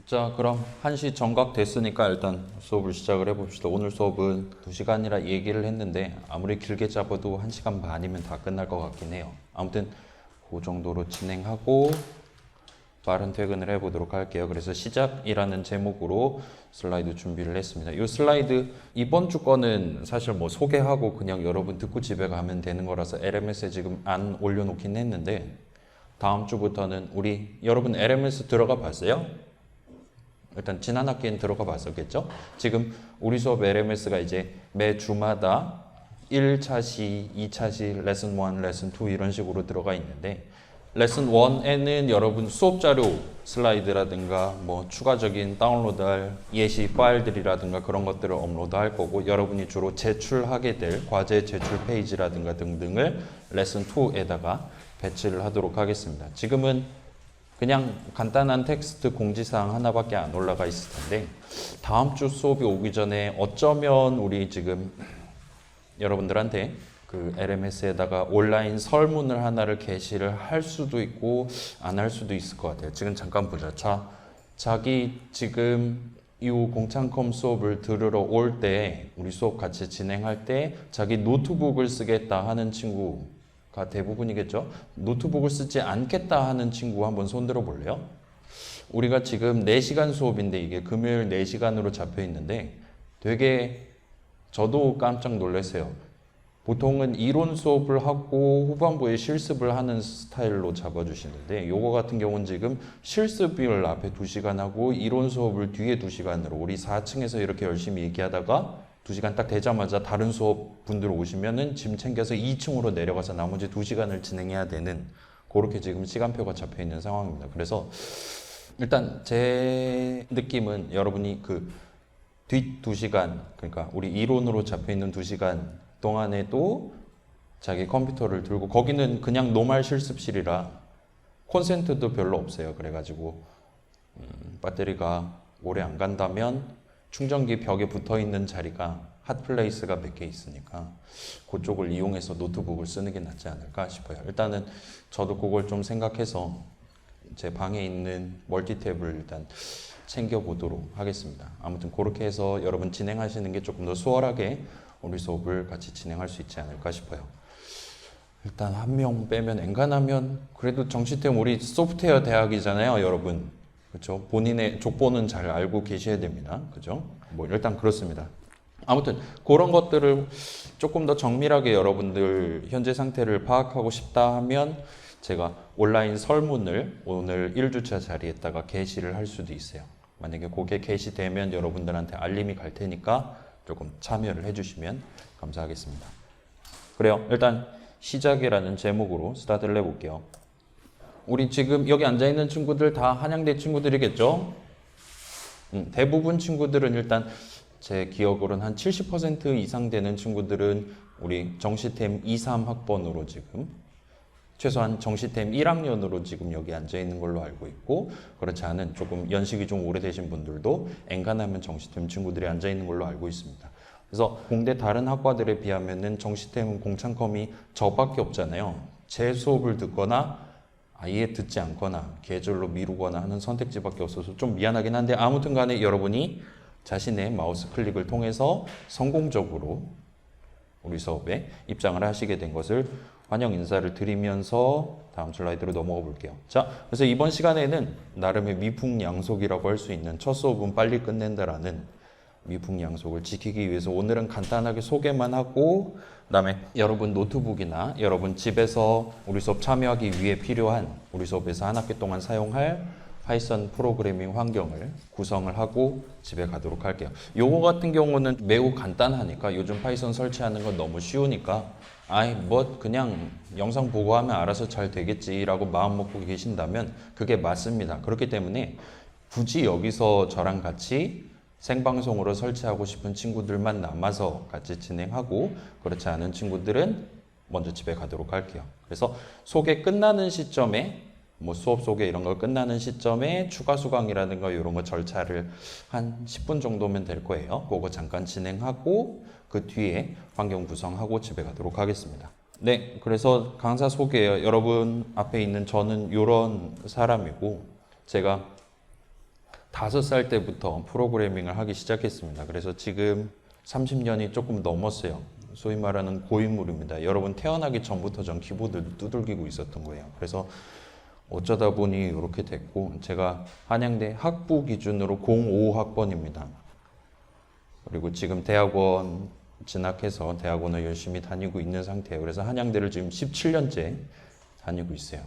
자, 그럼 1시 정각 됐으니까 일단 수업을 시작을 해봅시다. 오늘 수업은 2시간이라 얘기를 했는데 아무리 길게 잡아도 1시간 반이면 다 끝날 것 같긴 해요. 아무튼 그 정도로 진행하고 빠른 퇴근을 해보도록 할게요. 그래서 시작이라는 제목으로 슬라이드 준비를 했습니다. 이 슬라이드 이번 주 거는 사실 뭐 소개하고 그냥 여러분 듣고 집에 가면 되는 거라서 LMS에 지금 안 올려놓긴 했는데 다음 주부터는 여러분 LMS 들어가 봤어요? 일단 지난 학기엔 들어가 봤었겠죠? 지금 우리 수업 LMS가 이제 매 주마다 1차시, 2차시, 레슨 1, 레슨 2 이런 식으로 들어가 있는데 레슨 1에는 여러분 수업 자료 슬라이드라든가 뭐 추가적인 다운로드할 예시 파일들이라든가 그런 것들을 업로드할 거고 여러분이 주로 제출하게 될 과제 제출 페이지라든가 등등을 레슨 2에다가 배치를 하도록 하겠습니다. 지금은 그냥 간단한 텍스트 공지사항 하나밖에 안 올라가 있을 텐데 다음 주 수업이 오기 전에 어쩌면 우리 지금 여러분들한테 그 LMS에다가 온라인 설문을 하나를 게시를 할 수도 있고 안 할 수도 있을 것 같아요. 지금 잠깐 보자. 자기 지금 이 공창컴 수업을 들으러 올 때 우리 수업 같이 진행할 때 자기 노트북을 쓰겠다 하는 친구가 대부분이겠죠. 노트북을 쓰지 않겠다 하는 친구 한번 손 들어 볼래요? 우리가 지금 4시간 수업인데 이게 금요일 4시간으로 잡혀 있는데 되게 저도 깜짝 놀랐어요. 보통은 이론 수업을 하고 후반부에 실습을 하는 스타일로 잡아주시는데 요거 같은 경우는 지금 실습을 앞에 2시간 하고 이론 수업을 뒤에 2시간으로 우리 4층에서 이렇게 열심히 얘기하다가 2시간 딱 되자마자 다른 수업 분들 오시면은 짐 챙겨서 2층으로 내려가서 나머지 2시간을 진행해야 되는 그렇게 지금 시간표가 잡혀 있는 상황입니다. 그래서 일단 제 느낌은 여러분이 그 뒷 2시간 그러니까 우리 이론으로 잡혀 있는 2시간 동안에도 자기 컴퓨터를 들고 거기는 그냥 노멀 실습실이라 콘센트도 별로 없어요. 그래가지고 배터리가 오래 안 간다면 충전기 벽에 붙어 있는 자리가 핫플레이스가 몇 개 있으니까 그쪽을 이용해서 노트북을 쓰는 게 낫지 않을까 싶어요. 일단은 저도 그걸 좀 생각해서 제 방에 있는 멀티탭을 일단 챙겨보도록 하겠습니다. 아무튼 그렇게 해서 여러분 진행하시는 게 조금 더 수월하게 우리 수업을 같이 진행할 수 있지 않을까 싶어요. 일단 한 명 빼면 엔간하면 그래도 정시템 우리 소프트웨어 대학이잖아요, 여러분. 그렇죠? 본인의 족보는 잘 알고 계셔야 됩니다. 그죠? 뭐 일단 그렇습니다. 아무튼 그런 것들을 조금 더 정밀하게 여러분들 현재 상태를 파악하고 싶다 하면 제가 온라인 설문을 오늘 1주차 자리에다가 게시를 할 수도 있어요. 만약에 그게 게시되면 여러분들한테 알림이 갈 테니까 조금 참여를 해주시면 감사하겠습니다. 그래요. 일단 시작이라는 제목으로 스타트를 해볼게요. 우리 지금 여기 앉아있는 친구들 다 한양대 친구들이겠죠? 대부분 친구들은 일단 제 기억으로는 한 70% 이상 되는 친구들은 우리 정시템 2, 3학번으로 지금 최소한 정시템 1학년으로 지금 여기 앉아있는 걸로 알고 있고 그렇지 않은 조금 연식이 좀 오래되신 분들도 엔간하면 정시템 친구들이 앉아있는 걸로 알고 있습니다. 그래서 공대 다른 학과들에 비하면은 정시템은 공창컴이 저밖에 없잖아요. 제 수업을 듣거나 아예 듣지 않거나 계절로 미루거나 하는 선택지밖에 없어서 좀 미안하긴 한데 아무튼 간에 여러분이 자신의 마우스 클릭을 통해서 성공적으로 우리 수업에 입장을 하시게 된 것을 환영 인사를 드리면서 다음 슬라이드로 넘어가 볼게요. 자, 그래서 이번 시간에는 나름의 미풍양속이라고 할 수 있는 첫 수업은 빨리 끝낸다라는 미풍양속을 지키기 위해서 오늘은 간단하게 소개만 하고 그다음에 여러분 노트북이나 여러분 집에서 우리 수업 참여하기 위해 필요한 우리 수업에서 한 학기 동안 사용할 파이썬 프로그래밍 환경을 구성을 하고 집에 가도록 할게요. 요거 같은 경우는 매우 간단하니까 요즘 파이썬 설치하는 건 너무 쉬우니까 아이 뭐 그냥 영상 보고 하면 알아서 잘 되겠지라고 마음 먹고 계신다면 그게 맞습니다. 그렇기 때문에 굳이 여기서 저랑 같이 생방송으로 설치하고 싶은 친구들만 남아서 같이 진행하고 그렇지 않은 친구들은 먼저 집에 가도록 할게요. 그래서 소개 끝나는 시점에 뭐 수업 소개 이런 거 끝나는 시점에 추가 수강이라든가 이런 거 절차를 한 10분 정도면 될 거예요. 그거 잠깐 진행하고 그 뒤에 환경 구성하고 집에 가도록 하겠습니다. 네, 그래서 강사 소개예요. 여러분 앞에 있는 저는 이런 사람이고 제가 5살 때부터 프로그래밍을 하기 시작했습니다. 그래서 지금 30년이 조금 넘었어요. 소위 말하는 고인물입니다. 여러분 태어나기 전부터 전 키보드를 두들기고 있었던 거예요. 그래서 어쩌다 보니 이렇게 됐고, 제가 한양대 학부 기준으로 05학번입니다. 그리고 지금 대학원 진학해서 대학원을 열심히 다니고 있는 상태예요. 그래서 한양대를 지금 17년째 다니고 있어요.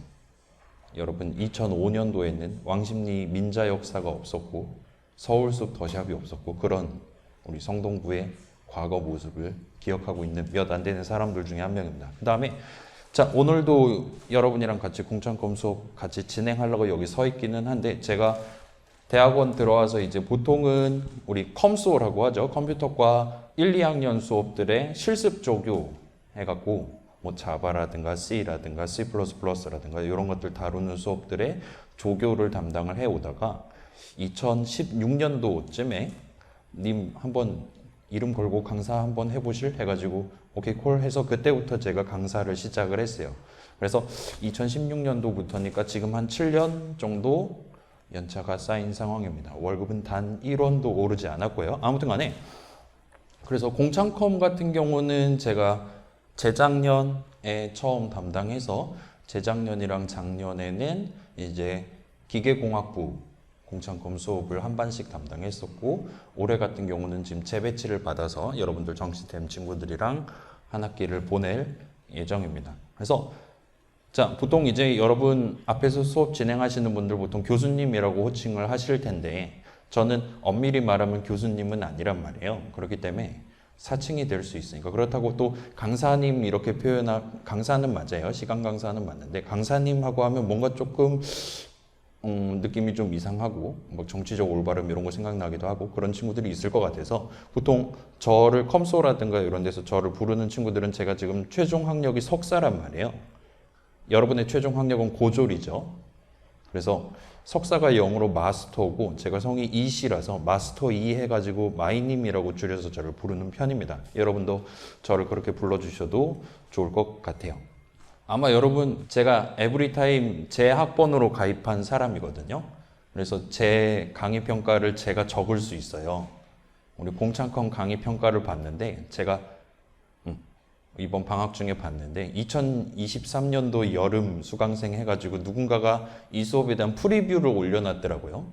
여러분 2005년도에는 왕십리 민자 역사가 없었고 서울숲 더샵이 없었고 그런 우리 성동구의 과거 모습을 기억하고 있는 몇 안 되는 사람들 중에 한 명입니다. 그 다음에 자, 오늘도 여러분이랑 같이 공창컴 수업 같이 진행하려고 여기 서 있기는 한데, 제가 대학원 들어와서 이제 보통은 우리 컴수호라고 하죠. 컴퓨터과 1, 2학년 수업들의 실습 조교 해갖고 뭐 자바라든가 C라든가 C++라든가 이런 것들 다루는 수업들의 조교를 담당을 해오다가 2016년도쯤에 님 한번 이름 걸고 강사 한번 해보실? 해가지고 오케이 콜 해서 그때부터 제가 강사를 시작을 했어요. 그래서 2016년도부터니까 지금 한 7년 정도 연차가 쌓인 상황입니다. 월급은 단 1원도 오르지 않았고요. 아무튼 간에 그래서 공창컴 같은 경우는 제가 재작년에 처음 담당해서 재작년이랑 작년에는 이제 기계공학부 공창컴 수업을 한 반씩 담당했었고, 올해 같은 경우는 지금 재배치를 받아서 여러분들 정시템 친구들이랑 한 학기를 보낼 예정입니다. 그래서 자, 보통 이제 여러분 앞에서 수업 진행하시는 분들 보통 교수님이라고 호칭을 하실 텐데, 저는 엄밀히 말하면 교수님은 아니란 말이에요. 그렇기 때문에 사칭이 될 수 있으니까. 그렇다고 또 강사님 이렇게 강사는 맞아요. 시간 강사는 맞는데 강사님하고 하면 뭔가 조금 느낌이 좀 이상하고 뭐 정치적 올바름 이런 거 생각나기도 하고 그런 친구들이 있을 것 같아서, 보통 저를 컴소라든가 이런 데서 저를 부르는 친구들은 제가 지금 최종 학력이 석사란 말이에요. 여러분의 최종 학력은 고졸이죠. 그래서 석사가 0으로 마스터고 제가 성이 이씨라서 마스터 2 해가지고 마이님이라고 줄여서 저를 부르는 편입니다. 여러분도 저를 그렇게 불러주셔도 좋을 것 같아요. 아마 여러분 제가 에브리타임 제 학번으로 가입한 사람이거든요. 그래서 제 강의 평가를 제가 적을 수 있어요. 우리 공창컴 강의 평가를 봤는데 제가 이번 방학 중에 봤는데 2023년도 여름 수강생 해가지고 누군가가 이 수업에 대한 프리뷰를 올려놨더라고요.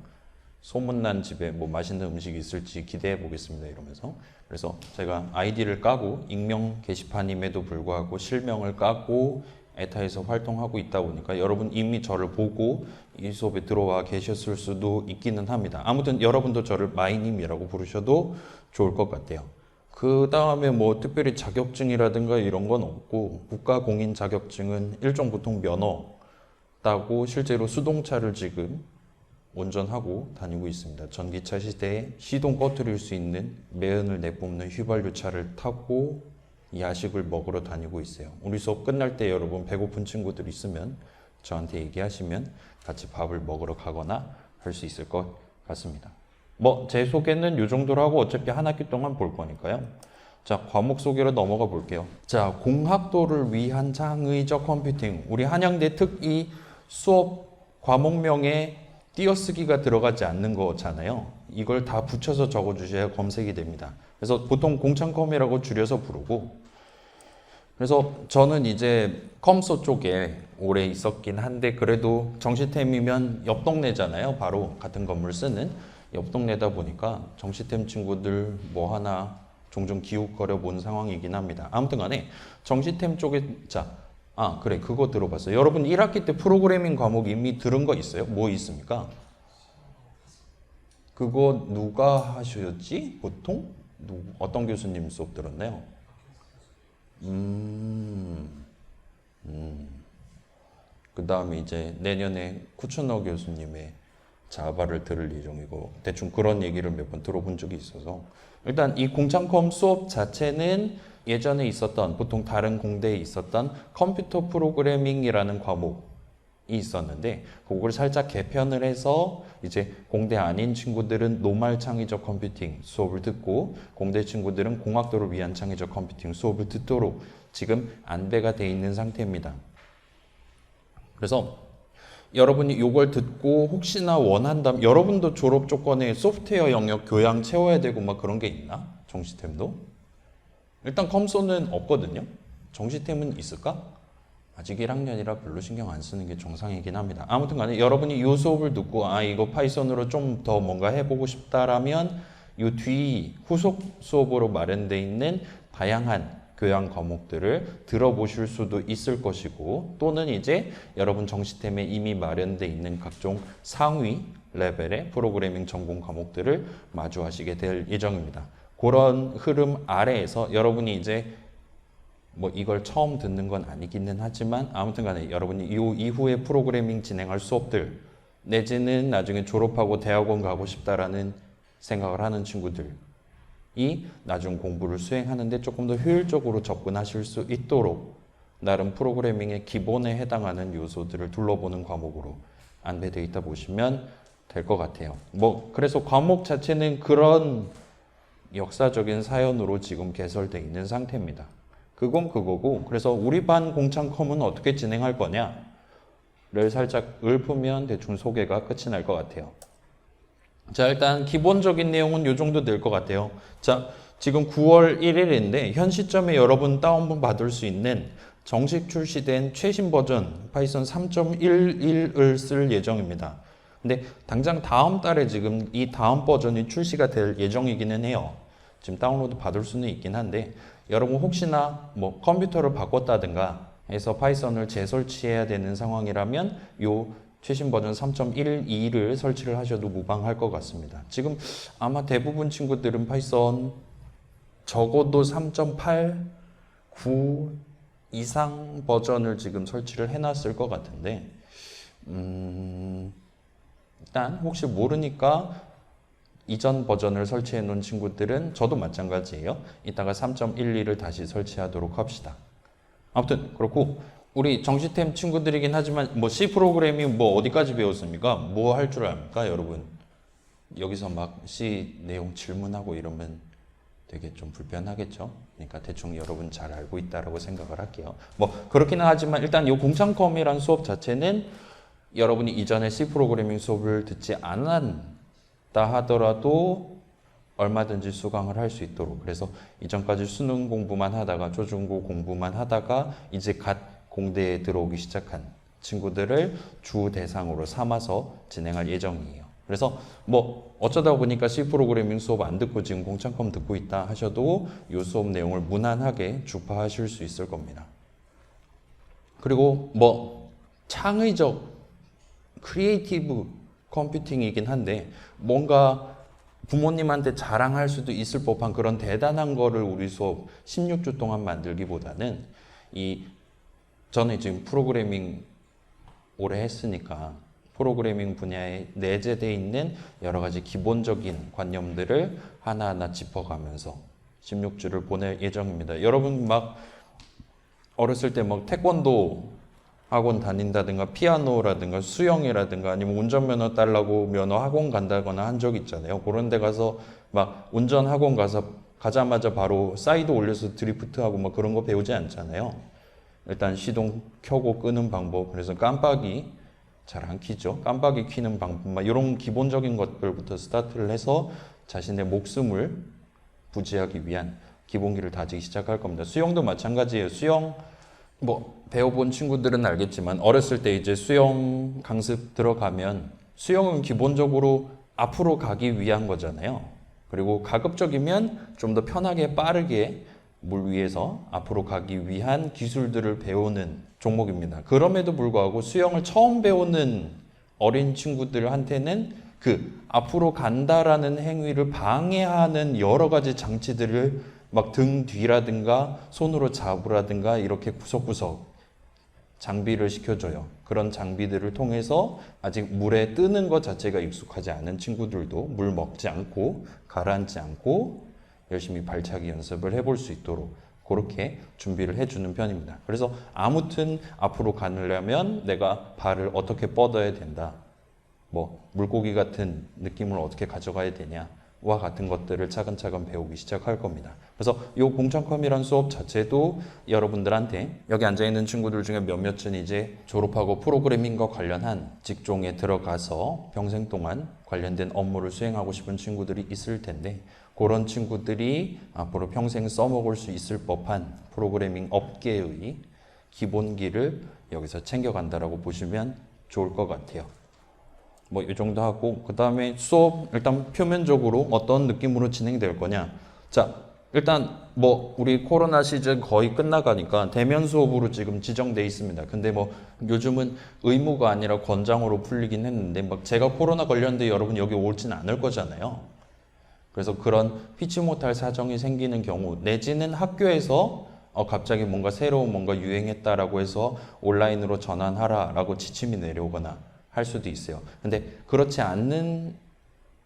소문난 집에 뭐 맛있는 음식이 있을지 기대해 보겠습니다 이러면서. 그래서 제가 아이디를 까고 익명 게시판임에도 불구하고 실명을 까고 에타에서 활동하고 있다 보니까 여러분 이미 저를 보고 이 수업에 들어와 계셨을 수도 있기는 합니다. 아무튼 여러분도 저를 마이님이라고 부르셔도 좋을 것 같아요. 그 다음에 뭐 특별히 자격증이라든가 이런 건 없고, 국가공인 자격증은 일종 보통 면허 따고 실제로 수동차를 지금 운전하고 다니고 있습니다. 전기차 시대에 시동 꺼트릴 수 있는 매연을 내뿜는 휘발유차를 타고 야식을 먹으러 다니고 있어요. 우리 수업 끝날 때 여러분 배고픈 친구들 있으면 저한테 얘기하시면 같이 밥을 먹으러 가거나 할 수 있을 것 같습니다. 뭐 제 소개는 이 정도로 하고 어차피 한 학기 동안 볼 거니까요. 자, 과목 소개로 넘어가 볼게요. 자, 공학도를 위한 창의적 컴퓨팅. 우리 한양대 특이 수업 과목명에 띄어쓰기가 들어가지 않는 거잖아요. 이걸 다 붙여서 적어주셔야 검색이 됩니다. 그래서 보통 공창컴이라고 줄여서 부르고, 그래서 저는 이제 컴소 쪽에 오래 있었긴 한데 그래도 정시템이면 옆 동네잖아요. 바로 같은 건물 쓰는 옆 동네다 보니까 정시템 친구들 뭐 하나 종종 기웃거려 본 상황이긴 합니다. 아무튼 간에 정시템 쪽에 그래 그거 들어봤어요. 여러분 1학기 때 프로그래밍 과목 이미 들은 거 있어요? 뭐 있습니까? 그거 누가 하셨지? 보통? 어떤 교수님 수업 들었나요? 그 다음에 이제 내년에 쿠츠너 교수님의 자바를 들을 예정이고, 대충 그런 얘기를 몇 번 들어본 적이 있어서, 일단 이 공창컴 수업 자체는 예전에 있었던, 보통 다른 공대에 있었던 컴퓨터 프로그래밍이라는 과목이 있었는데 그걸 살짝 개편을 해서 이제 공대 아닌 친구들은 노말 창의적 컴퓨팅 수업을 듣고 공대 친구들은 공학도를 위한 창의적 컴퓨팅 수업을 듣도록 지금 안배가 돼 있는 상태입니다. 그래서 여러분이 이걸 듣고 혹시나 원한다면 여러분도 졸업 조건에 소프트웨어 영역 교양 채워야 되고 막 그런 게 있나? 정시템도? 일단 컴소는 없거든요. 정시템은 있을까? 아직 1학년이라 별로 신경 안 쓰는 게 정상이긴 합니다. 아무튼 간에 여러분이 이 수업을 듣고 이거 파이썬으로 좀 더 뭔가 해보고 싶다라면 이 뒤 후속 수업으로 마련되어 있는 다양한 교양 과목들을 들어보실 수도 있을 것이고 또는 이제 여러분 정시템에 이미 마련되어 있는 각종 상위 레벨의 프로그래밍 전공 과목들을 마주하시게 될 예정입니다. 그런 흐름 아래에서 여러분이 이제 뭐 이걸 처음 듣는 건 아니기는 하지만 아무튼 간에 여러분이 이 이후에 프로그래밍 진행할 수업들 내지는 나중에 졸업하고 대학원 가고 싶다라는 생각을 하는 친구들이 나중 공부를 수행하는데 조금 더 효율적으로 접근하실 수 있도록 나름 프로그래밍의 기본에 해당하는 요소들을 둘러보는 과목으로 안배되어 있다 보시면 될 것 같아요. 뭐 그래서 과목 자체는 그런 역사적인 사연으로 지금 개설되어 있는 상태입니다. 그건 그거고 그래서 우리 반 공창컴은 어떻게 진행할 거냐를 살짝 읊으면 대충 소개가 끝이 날 것 같아요. 자, 일단 기본적인 내용은 이 정도 될 것 같아요. 자, 지금 9월 1일인데 현 시점에 여러분 다운받을 수 있는 정식 출시된 최신 버전 파이썬 3.11을 쓸 예정입니다. 근데 당장 다음 달에 지금 이 다음 버전이 출시가 될 예정이기는 해요. 지금 다운로드 받을 수는 있긴 한데 여러분 혹시나 뭐 컴퓨터를 바꿨다든가 해서 파이썬을 재설치해야 되는 상황이라면 요 최신 버전 3.12를 설치를 하셔도 무방할 것 같습니다. 지금 아마 대부분 친구들은 파이썬 적어도 3.8, 9 이상 버전을 지금 설치를 해놨을 것 같은데 일단 혹시 모르니까 이전 버전을 설치해 놓은 친구들은 저도 마찬가지예요. 이따가 3.12를 다시 설치하도록 합시다. 아무튼 그렇고 우리 정시템 친구들이긴 하지만 뭐 C 프로그래밍 뭐 어디까지 배웠습니까? 뭐 할 줄 압니까, 여러분? 여기서 막 C 내용 질문하고 이러면 되게 좀 불편하겠죠? 그러니까 대충 여러분 잘 알고 있다라고 생각을 할게요. 뭐 그렇기는 하지만 일단 이 공창컴이란 수업 자체는 여러분이 이전에 C 프로그래밍 수업을 듣지 않았다 하더라도 얼마든지 수강을 할 수 있도록 그래서 이전까지 수능 공부만 하다가 초중고 공부만 하다가 이제 갓 공대에 들어오기 시작한 친구들을 주 대상으로 삼아서 진행할 예정이에요. 그래서 뭐 어쩌다 보니까 C 프로그래밍 수업 안 듣고 지금 공창컴 듣고 있다 하셔도 이 수업 내용을 무난하게 주파하실 수 있을 겁니다. 그리고 뭐 창의적 크리에이티브 컴퓨팅이긴 한데 뭔가 부모님한테 자랑할 수도 있을 법한 그런 대단한 거를 우리 수업 16주 동안 만들기보다는 저는 지금 프로그래밍 오래 했으니까 프로그래밍 분야에 내재되어 있는 여러 가지 기본적인 관념들을 하나하나 짚어가면서 16주를 보낼 예정입니다. 여러분 막 어렸을 때 막 태권도 학원 다닌다든가 피아노라든가 수영이라든가 아니면 운전면허 따려고 면허 학원 간다거나 한 적 있잖아요. 그런 데 가서 막 운전 학원 가자마자 바로 사이드 올려서 드리프트하고 막 그런 거 배우지 않잖아요. 일단 시동 켜고 끄는 방법, 그래서 깜빡이 잘 안 켜죠. 깜빡이 켜는 방법, 막 이런 기본적인 것들부터 스타트를 해서 자신의 목숨을 부지하기 위한 기본기를 다지기 시작할 겁니다. 수영도 마찬가지예요. 수영 뭐 배워본 친구들은 알겠지만 어렸을 때 이제 수영 강습 들어가면 수영은 기본적으로 앞으로 가기 위한 거잖아요. 그리고 가급적이면 좀 더 편하게 빠르게 물 위에서 앞으로 가기 위한 기술들을 배우는 종목입니다. 그럼에도 불구하고 수영을 처음 배우는 어린 친구들한테는 그 앞으로 간다라는 행위를 방해하는 여러 가지 장치들을 막 등 뒤라든가 손으로 잡으라든가 이렇게 구석구석 장비를 시켜줘요. 그런 장비들을 통해서 아직 물에 뜨는 것 자체가 익숙하지 않은 친구들도 물 먹지 않고 가라앉지 않고 열심히 발차기 연습을 해볼 수 있도록 그렇게 준비를 해주는 편입니다. 그래서 아무튼 앞으로 가려면 내가 발을 어떻게 뻗어야 된다. 뭐 물고기 같은 느낌을 어떻게 가져가야 되냐. 와 같은 것들을 차근차근 배우기 시작할 겁니다. 그래서 이 공창컴이라는 수업 자체도 여러분들한테 여기 앉아있는 친구들 중에 몇몇은 이제 졸업하고 프로그래밍과 관련한 직종에 들어가서 평생 동안 관련된 업무를 수행하고 싶은 친구들이 있을 텐데 그런 친구들이 앞으로 평생 써먹을 수 있을 법한 프로그래밍 업계의 기본기를 여기서 챙겨간다라고 보시면 좋을 것 같아요. 뭐 이 정도 하고 그 다음에 수업 일단 표면적으로 어떤 느낌으로 진행될 거냐. 자, 일단 뭐 우리 코로나 시즌 거의 끝나가니까 대면 수업으로 지금 지정돼 있습니다. 근데 뭐 요즘은 의무가 아니라 권장으로 풀리긴 했는데 막 제가 코로나 걸렸는데 여러분 여기 오진 않을 거잖아요. 그래서 그런 피치 못할 사정이 생기는 경우 내지는 학교에서 갑자기 뭔가 새로운 뭔가 유행했다라고 해서 온라인으로 전환하라라고 지침이 내려오거나 할 수도 있어요. 근데 그렇지 않는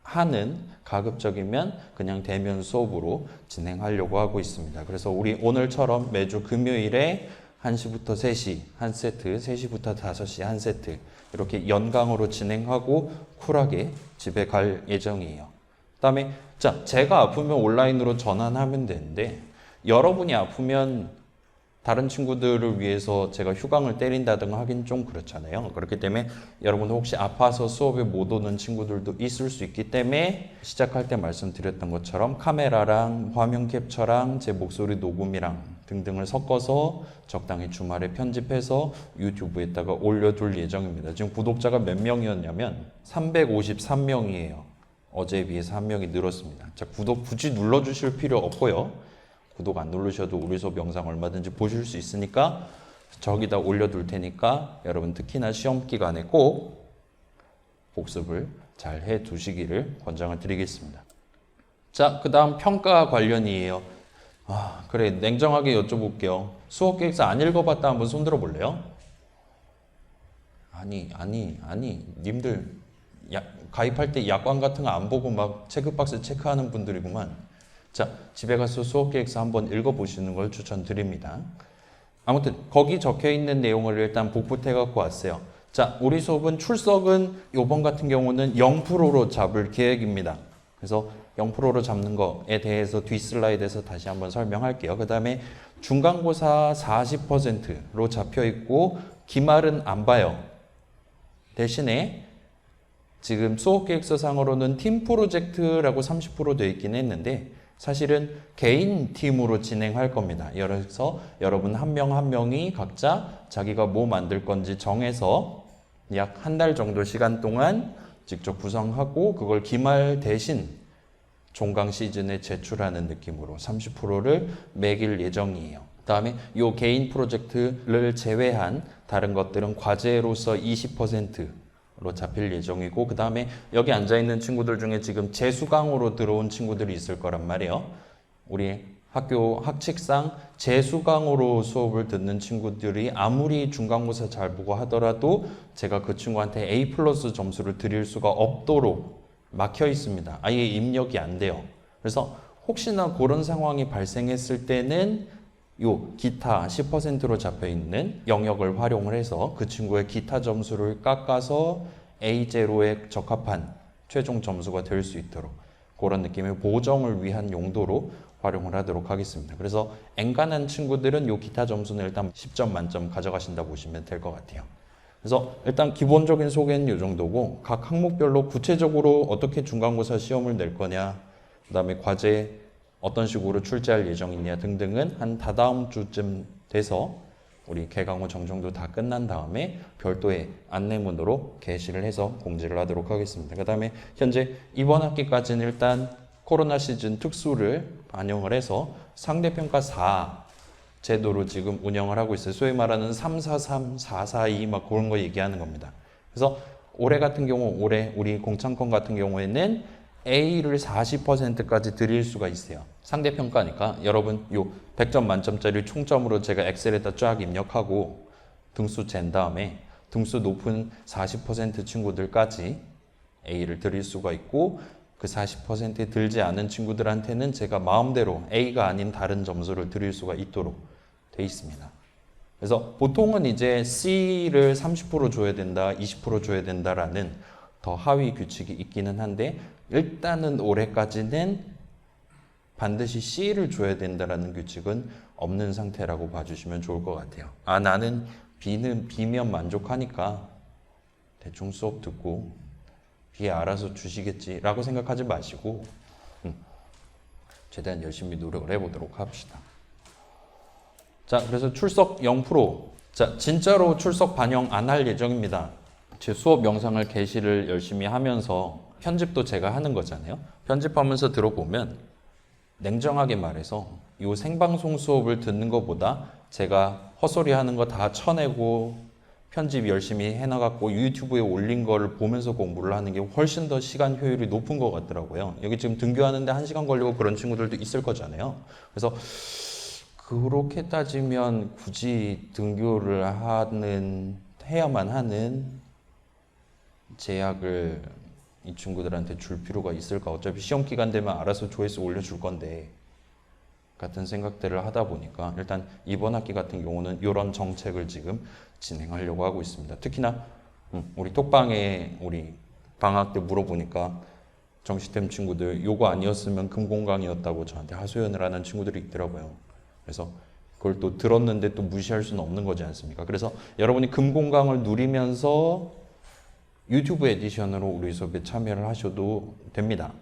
한은 가급적이면 그냥 대면 수업으로 진행하려고 하고 있습니다. 그래서 우리 오늘처럼 매주 금요일에 1시부터 3시 한 세트, 3시부터 5시 한 세트 이렇게 연강으로 진행하고 쿨하게 집에 갈 예정이에요. 그다음에 자, 제가 아프면 온라인으로 전환하면 되는데 여러분이 아프면 다른 친구들을 위해서 제가 휴강을 때린다든가 하긴 좀 그렇잖아요. 그렇기 때문에 여러분 혹시 아파서 수업에 못 오는 친구들도 있을 수 있기 때문에 시작할 때 말씀드렸던 것처럼 카메라랑 화면 캡처랑 제 목소리 녹음이랑 등등을 섞어서 적당히 주말에 편집해서 유튜브에다가 올려둘 예정입니다. 지금 구독자가 몇 명이었냐면 353명이에요. 어제에 비해서 한 명이 늘었습니다. 자, 구독 굳이 눌러주실 필요 없고요. 구독 안 누르셔도 우리 수업 영상 얼마든지 보실 수 있으니까 저기다 올려둘 테니까 여러분 특히나 시험 기간에 꼭 복습을 잘 해 두시기를 권장을 드리겠습니다. 자, 그 다음 평가 관련이에요. 그래, 냉정하게 여쭤볼게요. 수업 계획서 안 읽어봤다 한번 손들어 볼래요? 아니, 님들 가입할 때 약관 같은 거 안 보고 막 체크박스 체크하는 분들이구만. 자, 집에 가서 수업 계획서 한번 읽어보시는 걸 추천드립니다. 아무튼 거기 적혀 있는 내용을 일단 복붙해 갖고 왔어요. 자, 우리 수업은 출석은 이번 같은 경우는 0%로 잡을 계획입니다. 그래서 0%로 잡는 거에 대해서 뒷 슬라이드에서 다시 한번 설명할게요. 그 다음에 중간고사 40%로 잡혀 있고 기말은 안 봐요. 대신에 지금 수업 계획서상으로는 팀 프로젝트라고 30% 되어 있긴 했는데 사실은 개인 팀으로 진행할 겁니다. 그래서 여러분 한 명 한 명이 각자 자기가 뭐 만들 건지 정해서 약 한 달 정도 시간 동안 직접 구성하고 그걸 기말 대신 종강 시즌에 제출하는 느낌으로 30%를 매길 예정이에요. 그다음에 이 개인 프로젝트를 제외한 다른 것들은 과제로서 20%로 잡힐 예정이고 그 다음에 여기 앉아있는 친구들 중에 지금 재수강으로 들어온 친구들이 있을 거란 말이에요. 우리 학교 학칙상 재수강으로 수업을 듣는 친구들이 아무리 중간고사 잘 보고 하더라도 제가 그 친구한테 A+ 점수를 드릴 수가 없도록 막혀 있습니다. 아예 입력이 안 돼요. 그래서 혹시나 그런 상황이 발생했을 때는 요 기타 10%로 잡혀 있는 영역을 활용을 해서 그 친구의 기타 점수를 깎아서 A0에 적합한 최종 점수가 될 수 있도록 그런 느낌의 보정을 위한 용도로 활용을 하도록 하겠습니다. 그래서 엔간한 친구들은 요 기타 점수는 일단 10점 만점 가져가신다 보시면 될 것 같아요. 그래서 일단 기본적인 소개는 이 정도고 각 항목별로 구체적으로 어떻게 중간고사 시험을 낼 거냐, 그 다음에 과제 어떤 식으로 출제할 예정이냐 등등은 한 다다음 주쯤 돼서 우리 개강후 정정도 다 끝난 다음에 별도의 안내문으로 게시를 해서 공지를 하도록 하겠습니다. 그 다음에 현재 이번 학기까지는 일단 코로나 시즌 특수를 반영을 해서 상대평가 4 제도로 지금 운영을 하고 있어요. 소위 말하는 343, 442 막 그런 거 얘기하는 겁니다. 그래서 올해 같은 경우, 올해 우리 공창권 같은 경우에는 A를 40%까지 드릴 수가 있어요. 상대평가니까 여러분 요 100점 만점짜리 총점으로 제가 엑셀에다 쫙 입력하고 등수 잰 다음에 등수 높은 40% 친구들까지 A를 드릴 수가 있고 그 40%에 들지 않은 친구들한테는 제가 마음대로 A가 아닌 다른 점수를 드릴 수가 있도록 돼 있습니다. 그래서 보통은 이제 C를 30% 줘야 된다, 20% 줘야 된다라는 더 하위 규칙이 있기는 한데 일단은 올해까지는 반드시 C를 줘야 된다라는 규칙은 없는 상태라고 봐주시면 좋을 것 같아요. 아, 나는 B면 만족하니까 대충 수업 듣고 B에 알아서 주시겠지라고 생각하지 마시고 최대한 열심히 노력을 해보도록 합시다. 자, 그래서 출석 0%. 자, 진짜로 출석 반영 안 할 예정입니다. 제 수업 영상을 게시를 열심히 하면서 편집도 제가 하는 거잖아요. 편집하면서 들어보면 냉정하게 말해서 이 생방송 수업을 듣는 것보다 제가 헛소리 하는 거 다 쳐내고 편집 열심히 해나갔고 유튜브에 올린 거를 보면서 공부를 하는 게 훨씬 더 시간 효율이 높은 것 같더라고요. 여기 지금 등교하는데 1시간 걸리고 그런 친구들도 있을 거잖아요. 그래서 그렇게 따지면 굳이 등교를 해야만 하는 제약을 이 친구들한테 줄 필요가 있을까? 어차피 시험 기간 되면 알아서 조회수 올려줄 건데 같은 생각들을 하다 보니까 일단 이번 학기 같은 경우는 이런 정책을 지금 진행하려고 하고 있습니다. 특히나 우리 톡방에 우리 방학 때 물어보니까 정시템 친구들 요거 아니었으면 금공강이었다고 저한테 하소연을 하는 친구들이 있더라고요. 그래서 그걸 또 들었는데 또 무시할 수는 없는 거지 않습니까? 그래서 여러분이 금공강을 누리면서 유튜브 에디션으로 우리 수업에 참여를 하셔도 됩니다.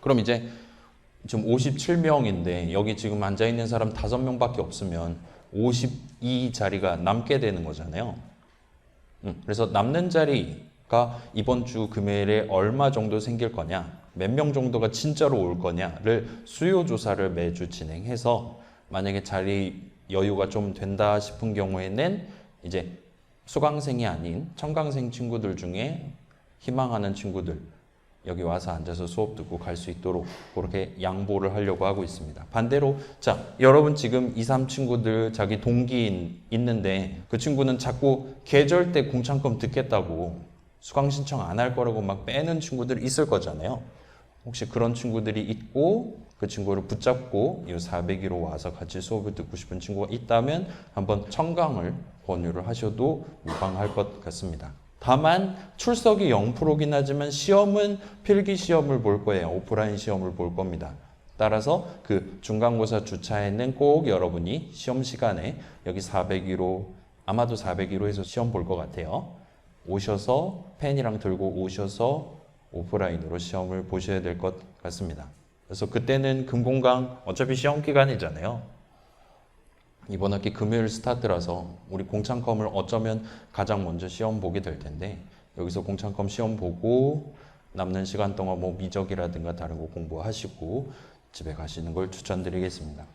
그럼 이제 지금 57명인데 여기 지금 앉아있는 사람 5명밖에 없으면 52자리가 남게 되는 거잖아요. 그래서 남는 자리가 이번 주 금요일에 얼마 정도 생길 거냐, 몇 명 정도가 진짜로 올 거냐를 수요 조사를 매주 진행해서 만약에 자리 여유가 좀 된다 싶은 경우에는 이제 수강생이 아닌 청강생 친구들 중에 희망하는 친구들 여기 와서 앉아서 수업 듣고 갈 수 있도록 그렇게 양보를 하려고 하고 있습니다. 반대로 자, 여러분 지금 2, 3 친구들 자기 동기 있는데 그 친구는 자꾸 계절 때 공창금 듣겠다고 수강 신청 안 할 거라고 막 빼는 친구들이 있을 거잖아요. 혹시 그런 친구들이 있고 그 친구를 붙잡고 이 400위로 와서 같이 수업을 듣고 싶은 친구가 있다면 한번 청강을 권유를 하셔도 무방할 것 같습니다. 다만 출석이 0%긴 하지만 시험은 필기 시험을 볼 거예요. 오프라인 시험을 볼 겁니다. 따라서 그 중간고사 주차에는 꼭 여러분이 시험 시간에 여기 400위로 아마도 400위로해서 시험 볼 것 같아요. 오셔서 펜이랑 들고 오셔서 오프라인으로 시험을 보셔야 될 것 같습니다. 그래서 그때는 금공강 어차피 시험 기간이잖아요. 이번 학기 금요일 스타트라서 우리 공창컴을 어쩌면 가장 먼저 시험 보게 될 텐데 여기서 공창컴 시험 보고 남는 시간 동안 뭐 미적이라든가 다른 거 공부하시고 집에 가시는 걸 추천드리겠습니다.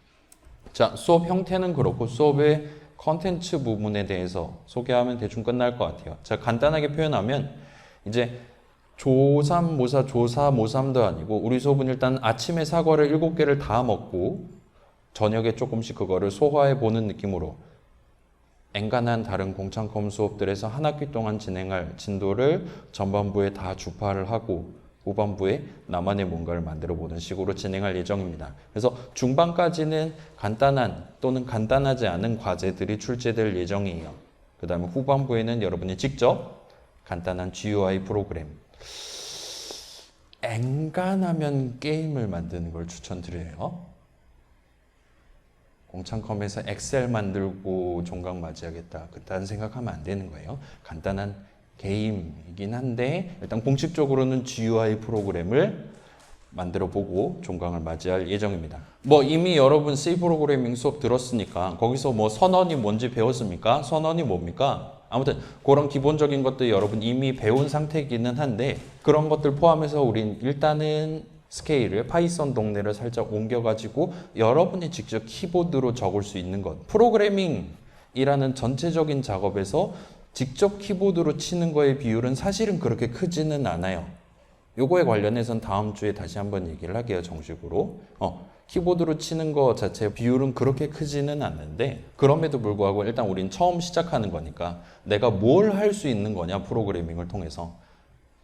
자, 수업 형태는 그렇고 수업의 컨텐츠 부분에 대해서 소개하면 대충 끝날 것 같아요. 자, 간단하게 표현하면 이제 조3, 모사, 조사, 모3도 아니고 우리 수업은 일단 아침에 사과를 7개를 다 먹고 저녁에 조금씩 그거를 소화해 보는 느낌으로 엔간한 다른 공창컴 수업들에서 한 학기 동안 진행할 진도를 전반부에 다 주파를 하고 후반부에 나만의 뭔가를 만들어 보는 식으로 진행할 예정입니다. 그래서 중반까지는 간단한 또는 간단하지 않은 과제들이 출제될 예정이에요. 그 다음에 후반부에는 여러분이 직접 간단한 GUI 프로그램 엔간하면 게임을 만드는 걸 추천드려요. 공창컴에서 엑셀 만들고 종강 맞이하겠다 그딴 생각하면 안 되는 거예요. 간단한 게임이긴 한데 일단 공식적으로는 GUI 프로그램을 만들어 보고 종강을 맞이할 예정입니다. 뭐 이미 여러분 C 프로그래밍 수업 들었으니까 거기서 뭐 선언이 뭔지 배웠습니까? 선언이 뭡니까? 아무튼 그런 기본적인 것들 여러분 이미 배운 상태이기는 한데 그런 것들 포함해서 우린 일단은 스케일을 파이썬 동네를 살짝 옮겨가지고 여러분이 직접 키보드로 적을 수 있는 것. 프로그래밍이라는 전체적인 작업에서 직접 키보드로 치는 거의 비율은 사실은 그렇게 크지는 않아요. 요거에 관련해서는 다음 주에 다시 한번 얘기를 할게요, 정식으로. 키보드로 치는 거 자체 비율은 그렇게 크지는 않는데 그럼에도 불구하고 일단 우린 처음 시작하는 거니까 내가 뭘 할 수 있는 거냐, 프로그래밍을 통해서.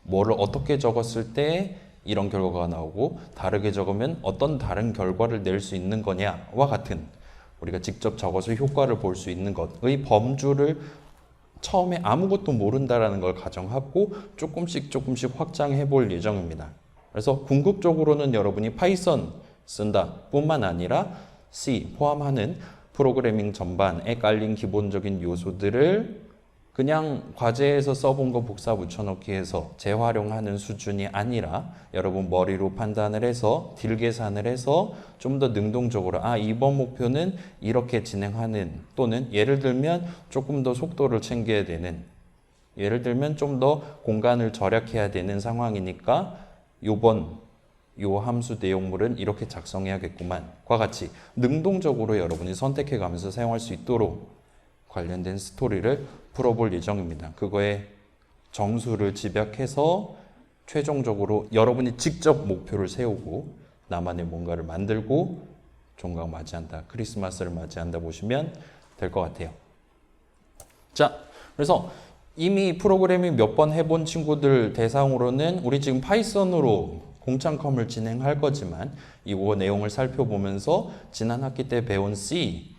뭐를 어떻게 적었을 때 이런 결과가 나오고 다르게 적으면 어떤 다른 결과를 낼 수 있는 거냐와 같은 우리가 직접 적어서 효과를 볼 수 있는 것의 범주를 처음에 아무것도 모른다라는 걸 가정하고 조금씩 확장해 볼 예정입니다. 그래서 궁극적으로는 여러분이 파이썬 쓴다 뿐만 아니라 C 포함하는 프로그래밍 전반에 깔린 기본적인 요소들을 그냥 과제에서 써본 거 복사 붙여넣기 해서 재활용하는 수준이 아니라 여러분 머리로 판단을 해서 딜 계산을 해서 좀 더 능동적으로 이번 목표는 이렇게 진행하는, 또는 예를 들면 조금 더 속도를 챙겨야 되는, 예를 들면 좀 더 공간을 절약해야 되는 상황이니까 요 함수 내용물은 이렇게 작성해야겠구만 과 같이 능동적으로 여러분이 선택해 가면서 사용할 수 있도록 관련된 스토리를 풀어볼 예정입니다. 그거에 정수를 집약해서 최종적으로 여러분이 직접 목표를 세우고 나만의 뭔가를 만들고 종각 맞이한다, 크리스마스를 맞이한다 보시면 될 것 같아요. 자, 그래서 이미 프로그래밍 몇 번 해본 친구들 대상으로는 우리 지금 파이썬으로 공창컴을 진행할 거지만 이거 내용을 살펴보면서 지난 학기 때 배운 C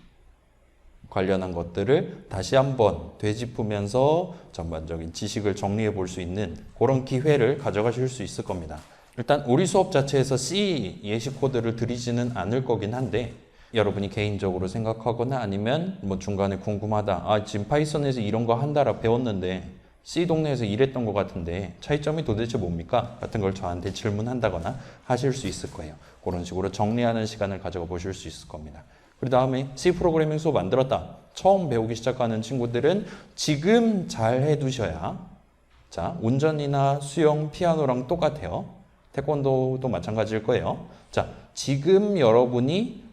관련한 것들을 다시 한번 되짚으면서 전반적인 지식을 정리해 볼 수 있는 그런 기회를 가져가실 수 있을 겁니다. 일단 우리 수업 자체에서 C 예시 코드를 드리지는 않을 거긴 한데 여러분이 개인적으로 생각하거나 아니면 뭐 중간에 궁금하다, 지금 파이썬에서 이런 거 한다라 배웠는데 C 동네에서 이랬던 것 같은데 차이점이 도대체 뭡니까? 같은 걸 저한테 질문한다거나 하실 수 있을 거예요. 그런 식으로 정리하는 시간을 가져가 보실 수 있을 겁니다. 그 다음에 C 프로그래밍 수업 만들었다. 처음 배우기 시작하는 친구들은 지금 잘 해두셔야, 자, 운전이나 수영, 피아노랑 똑같아요. 태권도도 마찬가지일 거예요. 자, 지금 여러분이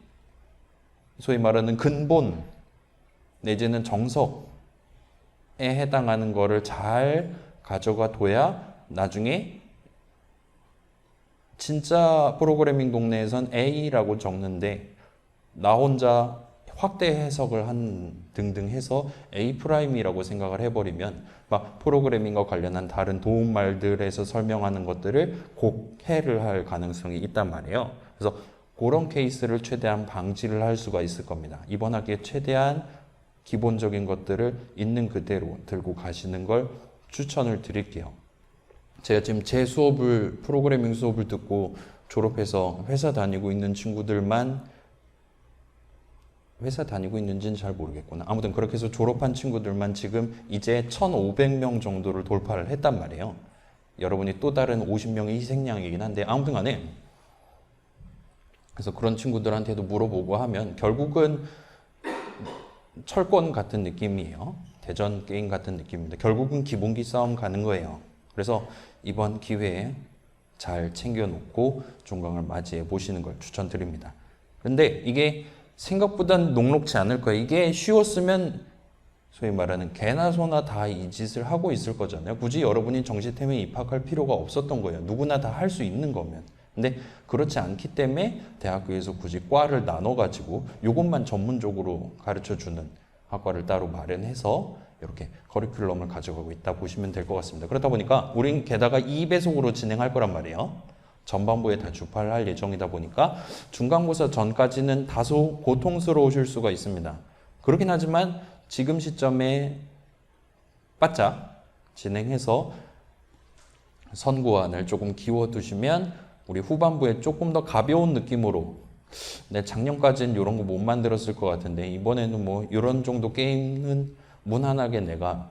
소위 말하는 근본 내지는 정석에 해당하는 거를 잘 가져가 둬야 나중에 진짜 프로그래밍 동네에선 A라고 적는데 나 혼자 확대 해석을 한 등등 해서 A'이라고 생각을 해버리면 막 프로그래밍과 관련한 다른 도움말들에서 설명하는 것들을 곡해를 할 가능성이 있단 말이에요. 그래서 그런 케이스를 최대한 방지를 할 수가 있을 겁니다. 이번 학기에 최대한 기본적인 것들을 있는 그대로 들고 가시는 걸 추천을 드릴게요. 제가 지금 제 수업을, 프로그래밍 수업을 듣고 졸업해서 회사 다니고 있는 친구들만, 회사 다니고 있는지는 잘 모르겠구나. 아무튼 그렇게 해서 졸업한 친구들만 지금 이제 1,500명 정도를 돌파를 했단 말이에요. 여러분이 또 다른 50명의 희생양이긴 한데 아무튼 간에 그래서 그런 친구들한테도 물어보고 하면 결국은 철권 같은 느낌이에요. 대전 게임 같은 느낌입니다. 결국은 기본기 싸움 가는 거예요. 그래서 이번 기회에 잘 챙겨놓고 종강을 맞이해 보시는 걸 추천드립니다. 그런데 이게 생각보단 녹록지 않을 거예요. 이게 쉬웠으면 소위 말하는 개나 소나 다 이 짓을 하고 있을 거잖아요. 굳이 여러분이 정시템에 입학할 필요가 없었던 거예요. 누구나 다 할 수 있는 거면. 근데 그렇지 않기 때문에 대학교에서 굳이 과를 나눠가지고 이것만 전문적으로 가르쳐주는 학과를 따로 마련해서 이렇게 커리큘럼을 가져가고 있다 보시면 될 것 같습니다. 그렇다 보니까 우린 게다가 2배속으로 진행할 거란 말이에요. 전반부에 다 주파를 할 예정이다 보니까 중간고사 전까지는 다소 고통스러우실 수가 있습니다. 그렇긴 하지만 지금 시점에 바짝 진행해서 선고안을 조금 기워두시면 우리 후반부에 조금 더 가벼운 느낌으로 내 작년까지는 이런 거 못 만들었을 것 같은데 이번에는 뭐 이런 정도 게임은 무난하게 내가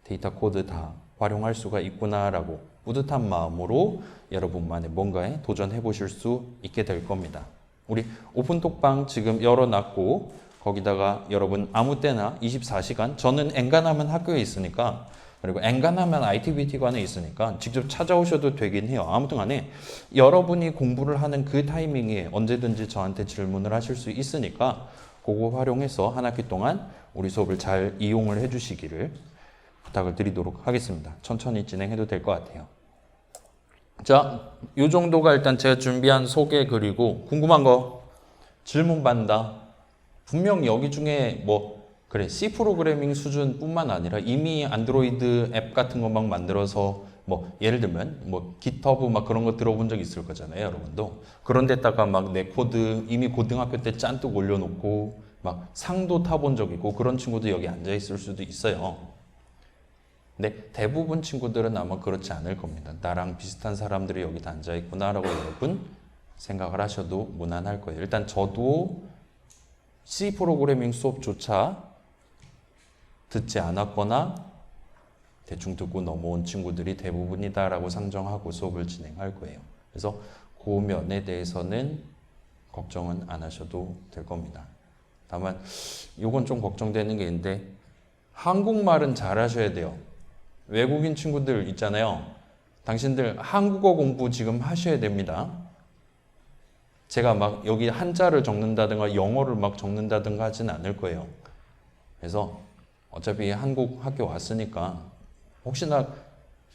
데이터 코드 다 활용할 수가 있구나라고 뿌듯한 마음으로 여러분만의 뭔가에 도전해 보실 수 있게 될 겁니다. 우리 오픈톡방 지금 열어놨고 거기다가 여러분 아무 때나 24시간, 저는 엔간하면 학교에 있으니까, 그리고 엔간하면 ITBT관에 있으니까 직접 찾아오셔도 되긴 해요. 아무튼 간에 여러분이 공부를 하는 그 타이밍에 언제든지 저한테 질문을 하실 수 있으니까 그거 활용해서 한 학기 동안 우리 수업을 잘 이용을 해 주시기를 부탁을 드리도록 하겠습니다. 천천히 진행해도 될 것 같아요. 자, 이 정도가 일단 제가 준비한 소개, 그리고 궁금한 거 질문 받는다. 분명 여기 중에 뭐 그래 C 프로그래밍 수준뿐만 아니라 이미 안드로이드 앱 같은 거 막 만들어서 뭐 예를 들면 뭐 깃허브 막 그런 거 들어본 적 있을 거잖아요, 여러분도. 그런 데다가 막 내 코드 이미 고등학교 때 짠뜩 올려놓고 막 상도 타본 적 있고 그런 친구도 여기 앉아 있을 수도 있어요. 근데 대부분 친구들은 아마 그렇지 않을 겁니다. 나랑 비슷한 사람들이 여기 앉아 있구나라고 여러분 생각을 하셔도 무난할 거예요. 일단 저도 C 프로그래밍 수업조차 듣지 않았거나 대충 듣고 넘어온 친구들이 대부분이다라고 상정하고 수업을 진행할 거예요. 그래서 그 면에 대해서는 걱정은 안 하셔도 될 겁니다. 다만 이건 좀 걱정되는 게 있는데 한국말은 잘하셔야 돼요. 외국인 친구들 있잖아요. 당신들 한국어 공부 지금 하셔야 됩니다. 제가 막 여기 한자를 적는다든가 영어를 막 적는다든가 하진 않을 거예요. 그래서 어차피 한국 학교 왔으니까 혹시나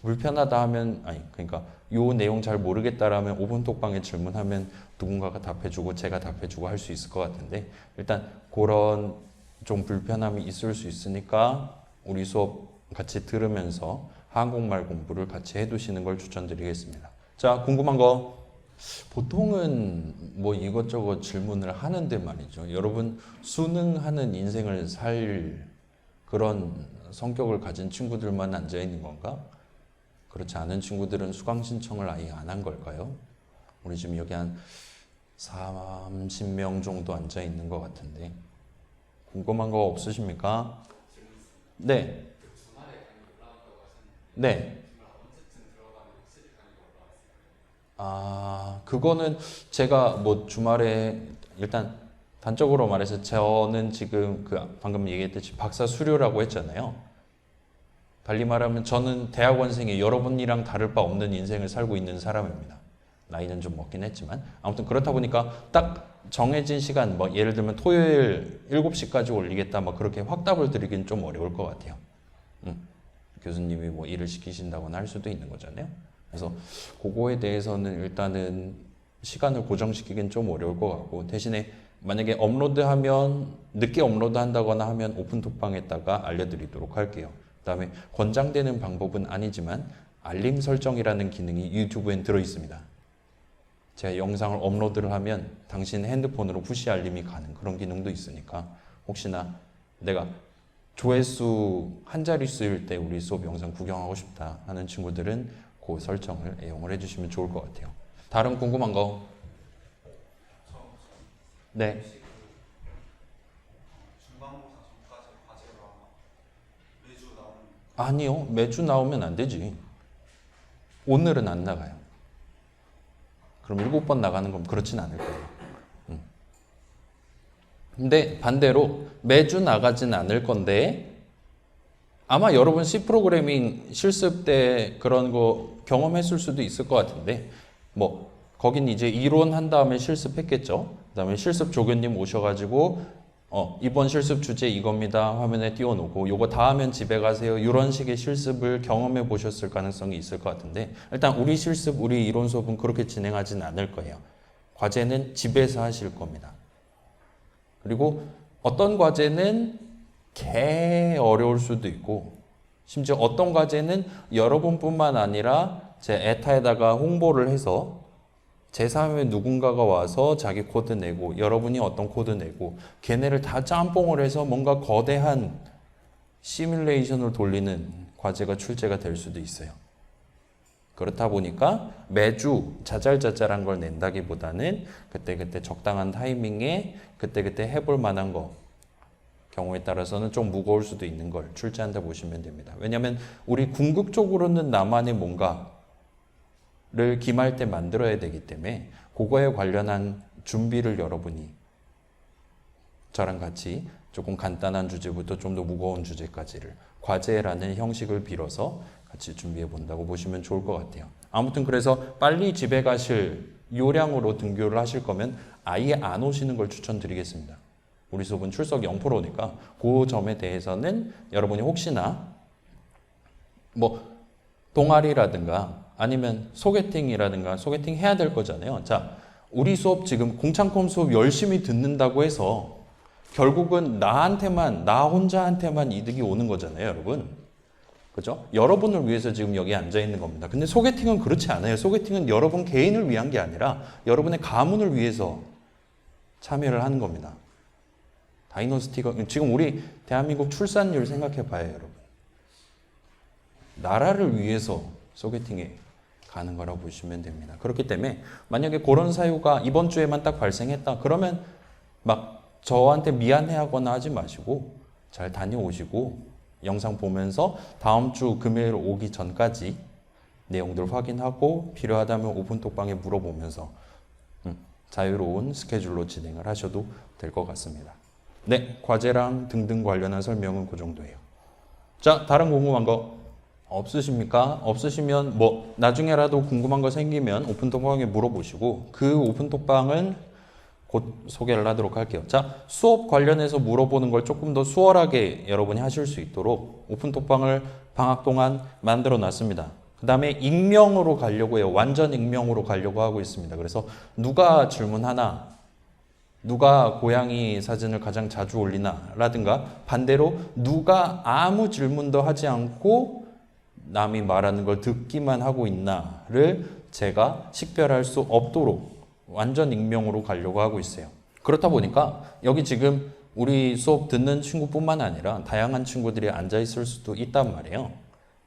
불편하다 하면 그러니까 요 내용 잘 모르겠다라면 오픈톡방에 질문하면 누군가가 답해주고 제가 답해주고 할 수 있을 것 같은데 일단 그런 좀 불편함이 있을 수 있으니까 우리 수업 같이 들으면서 한국말 공부를 같이 해두시는 걸 추천드리겠습니다. 자, 궁금한 거 보통은 뭐 이것저것 질문을 하는데 말이죠. 여러분 수능하는 인생을 살 그런 성격을 가진 친구들만 앉아 있는 건가? 그렇지 않은 친구들은 수강 신청을 아예 안 한 걸까요? 우리 지금 여기 한 30명 정도 앉아 있는 것 같은데 궁금한 거 없으십니까? 네. 네. 그거는 제가 뭐 주말에 일단 단적으로 말해서 저는 지금 방금 얘기했듯이 박사 수료라고 했잖아요. 달리 말하면 저는 대학원생이 여러분이랑 다를 바 없는 인생을 살고 있는 사람입니다. 나이는 좀 먹긴 했지만 아무튼 그렇다 보니까 딱 정해진 시간 뭐 예를 들면 토요일 7시까지 올리겠다 뭐 그렇게 확답을 드리긴 좀 어려울 것 같아요. 교수님이 뭐 일을 시키신다거나 할 수도 있는 거잖아요. 그래서 그거에 대해서는 일단은 시간을 고정시키긴 좀 어려울 것 같고 대신에 만약에 업로드하면 늦게 업로드한다거나 하면 오픈톡방에다가 알려드리도록 할게요. 그 다음에 권장되는 방법은 아니지만 알림 설정이라는 기능이 유튜브엔 들어있습니다. 제가 영상을 업로드를 하면 당신 핸드폰으로 푸시 알림이 가는 그런 기능도 있으니까 혹시나 내가 조회수 한 자릿수일 때 우리 수업 영상 구경하고 싶다 하는 친구들은 그 설정을 애용을 해주시면 좋을 것 같아요. 다른 궁금한 거? 네. 아니요. 매주 나오면 안 되지. 오늘은 안 나가요. 그럼 7번 나가는 건 그렇진 않을 거예요. 근데 반대로 매주 나가진 않을 건데 아마 여러분 C 프로그래밍 실습 때 그런 거 경험했을 수도 있을 것 같은데 뭐 거긴 이제 이론 한 다음에 실습했겠죠. 그 다음에 실습 조교님 오셔가지고 이번 실습 주제 이겁니다 화면에 띄워놓고 요거 다 하면 집에 가세요 이런 식의 실습을 경험해 보셨을 가능성이 있을 것 같은데 일단 우리 실습 우리 이론 수업은 그렇게 진행하진 않을 거예요. 과제는 집에서 하실 겁니다. 그리고 어떤 과제는 개 어려울 수도 있고 심지어 어떤 과제는 여러분뿐만 아니라 제 에타에다가 홍보를 해서 제3의 누군가가 와서 자기 코드 내고 여러분이 어떤 코드 내고 걔네를 다 짬뽕을 해서 뭔가 거대한 시뮬레이션을 돌리는 과제가 출제가 될 수도 있어요. 그렇다 보니까 매주 자잘자잘한 걸 낸다기보다는 그때그때 적당한 타이밍에 그때그때 해볼 만한 거 경우에 따라서는 좀 무거울 수도 있는 걸 출제한다 보시면 됩니다. 왜냐하면 우리 궁극적으로는 나만의 뭔가를 기말 때 만들어야 되기 때문에 그거에 관련한 준비를 여러분이 저랑 같이 조금 간단한 주제부터 좀 더 무거운 주제까지를 과제라는 형식을 빌어서 같이 준비해 본다고 보시면 좋을 것 같아요. 아무튼 그래서 빨리 집에 가실 요량으로 등교를 하실 거면 아예 안 오시는 걸 추천드리겠습니다. 우리 수업은 출석 0%니까 그 점에 대해서는 여러분이 혹시나 뭐 동아리라든가 아니면 소개팅이라든가 소개팅 해야 될 거잖아요. 자, 우리 수업 지금 공창컴 수업 열심히 듣는다고 해서 결국은 나 혼자한테만 이득이 오는 거잖아요, 여러분. 그죠? 여러분을 위해서 지금 여기 앉아 있는 겁니다. 근데 소개팅은 그렇지 않아요. 소개팅은 여러분 개인을 위한 게 아니라 여러분의 가문을 위해서 참여를 하는 겁니다. 다이너스티가 지금 우리 대한민국 출산율 생각해 봐요, 여러분. 나라를 위해서 소개팅에 가는 거라고 보시면 됩니다. 그렇기 때문에 만약에 그런 사유가 이번 주에만 딱 발생했다. 그러면 막 저한테 미안해하거나 하지 마시고 잘 다녀오시고 영상 보면서 다음 주 금요일 오기 전까지 내용들 확인하고 필요하다면 오픈톡방에 물어보면서 자유로운 스케줄로 진행을 하셔도 될 것 같습니다. 네, 과제랑 등등 관련한 설명은 그 정도예요. 자, 다른 궁금한 거 없으십니까? 없으시면 뭐 나중에라도 궁금한 거 생기면 오픈톡방에 물어보시고 그 오픈톡방은 곧 소개를 하도록 할게요. 자, 수업 관련해서 물어보는 걸 조금 더 수월하게 여러분이 하실 수 있도록 오픈톡방을 방학 동안 만들어 놨습니다. 그 다음에 익명으로 가려고 해요. 완전 익명으로 가려고 하고 있습니다. 그래서 누가 질문하나, 누가 고양이 사진을 가장 자주 올리나 라든가 반대로 누가 아무 질문도 하지 않고 남이 말하는 걸 듣기만 하고 있나를 제가 식별할 수 없도록 완전 익명으로 가려고 하고 있어요. 그렇다 보니까 여기 지금 우리 수업 듣는 친구뿐만 아니라 다양한 친구들이 앉아 있을 수도 있단 말이에요.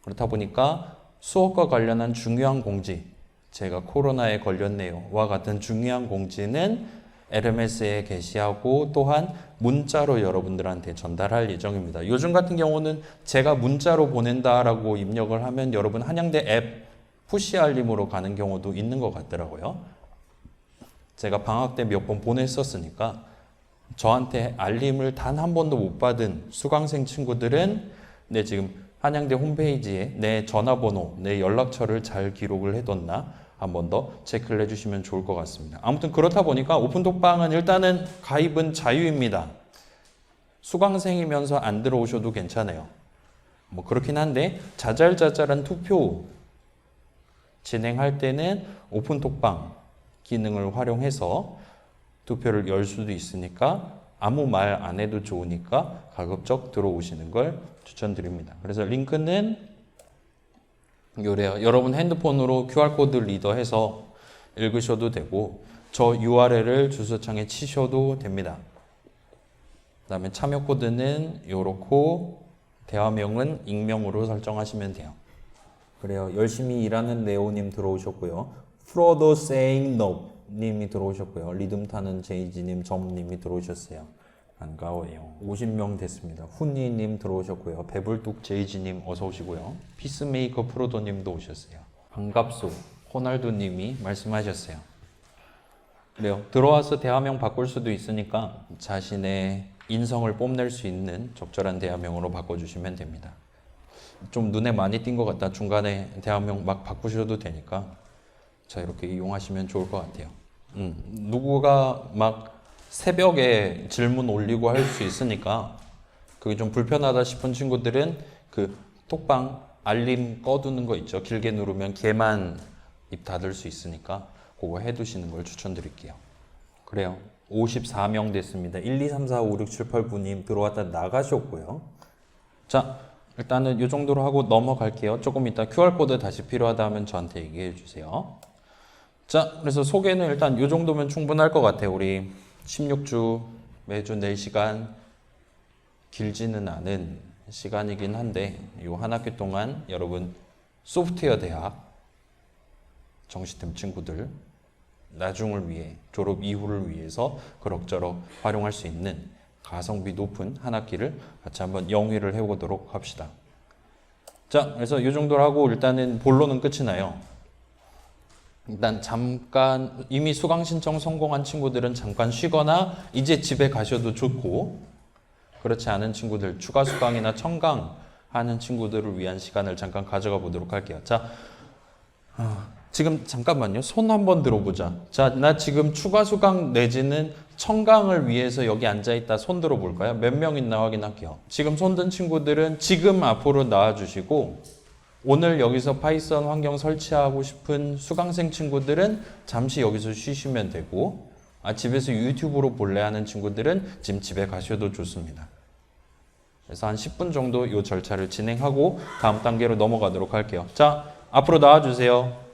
그렇다 보니까 수업과 관련한 중요한 공지, 제가 코로나에 걸렸네요와 같은 중요한 공지는 LMS에 게시하고 또한 문자로 여러분들한테 전달할 예정입니다. 요즘 같은 경우는 제가 문자로 보낸다라고 입력을 하면 여러분 한양대 앱 푸시 알림으로 가는 경우도 있는 것 같더라고요. 제가 방학 때 몇 번 보냈었으니까 저한테 알림을 단 한 번도 못 받은 수강생 친구들은 지금 한양대 홈페이지에 내 전화번호, 내 연락처를 잘 기록을 해뒀나 한 번 더 체크를 해주시면 좋을 것 같습니다. 아무튼 그렇다 보니까 오픈톡방은 일단은 가입은 자유입니다. 수강생이면서 안 들어오셔도 괜찮아요. 뭐 그렇긴 한데 자잘자잘한 투표 진행할 때는 오픈톡방 기능을 활용해서 투표를 열 수도 있으니까 아무 말 안 해도 좋으니까 가급적 들어오시는 걸 추천드립니다. 그래서 링크는 요래요. 여러분 핸드폰으로 QR코드 리더해서 읽으셔도 되고 저 URL을 주소창에 치셔도 됩니다. 그 다음에 참여 코드는 요렇고 대화명은 익명으로 설정하시면 돼요. 그래요. 열심히 일하는 레오님 들어오셨고요. 프로도 saying no 님이 들어오셨고요. 리듬 타는 제이지님, 점님이 들어오셨어요. 반가워요. 50명 됐습니다. 훈이님 들어오셨고요. 배불뚝 제이지님 어서 오시고요. 피스메이커 프로도님도 오셨어요. 반갑소 호날두님이 말씀하셨어요. 그래요. 들어와서 대화명 바꿀 수도 있으니까 자신의 인성을 뽐낼 수 있는 적절한 대화명으로 바꿔주시면 됩니다. 좀 눈에 많이 띈 것 같다. 중간에 대화명 막 바꾸셔도 되니까 자 이렇게 이용하시면 좋을 것 같아요. 누구가 막 새벽에 질문 올리고 할 수 있으니까 그게 좀 불편하다 싶은 친구들은 그 톡방 알림 꺼두는 거 있죠. 길게 누르면 걔만 입 닫을 수 있으니까 그거 해두시는 걸 추천드릴게요. 그래요. 54명 됐습니다. 1, 2, 3, 4, 5, 6, 7, 8분님 들어왔다 나가셨고요. 자 일단은 이 정도로 하고 넘어갈게요. 조금 이따 QR코드 다시 필요하다 하면 저한테 얘기해 주세요. 자, 그래서 소개는 일단 이 정도면 충분할 것 같아요. 우리 16주 매주 4시간 길지는 않은 시간이긴 한데 이 한 학기 동안 여러분 소프트웨어 대학 정시팀 친구들 나중을 위해 졸업 이후를 위해서 그럭저럭 활용할 수 있는 가성비 높은 한 학기를 같이 한번 영위를 해보도록 합시다. 자, 그래서 이 정도로 하고 일단은 본론은 끝이 나요. 일단 잠깐 이미 수강 신청 성공한 친구들은 잠깐 쉬거나 이제 집에 가셔도 좋고 그렇지 않은 친구들 추가 수강이나 청강 하는 친구들을 위한 시간을 잠깐 가져가 보도록 할게요. 자, 지금 잠깐만요. 손 한번 들어보자. 자, 나 지금 추가 수강 내지는 청강을 위해서 여기 앉아있다 손 들어볼까요? 몇 명 있나 확인할게요. 지금 손 든 친구들은 지금 앞으로 나와주시고 오늘 여기서 파이썬 환경 설치하고 싶은 수강생 친구들은 잠시 여기서 쉬시면 되고 집에서 유튜브로 볼래 하는 친구들은 지금 집에 가셔도 좋습니다. 그래서 한 10분 정도 이 절차를 진행하고 다음 단계로 넘어가도록 할게요. 자, 앞으로 나와주세요.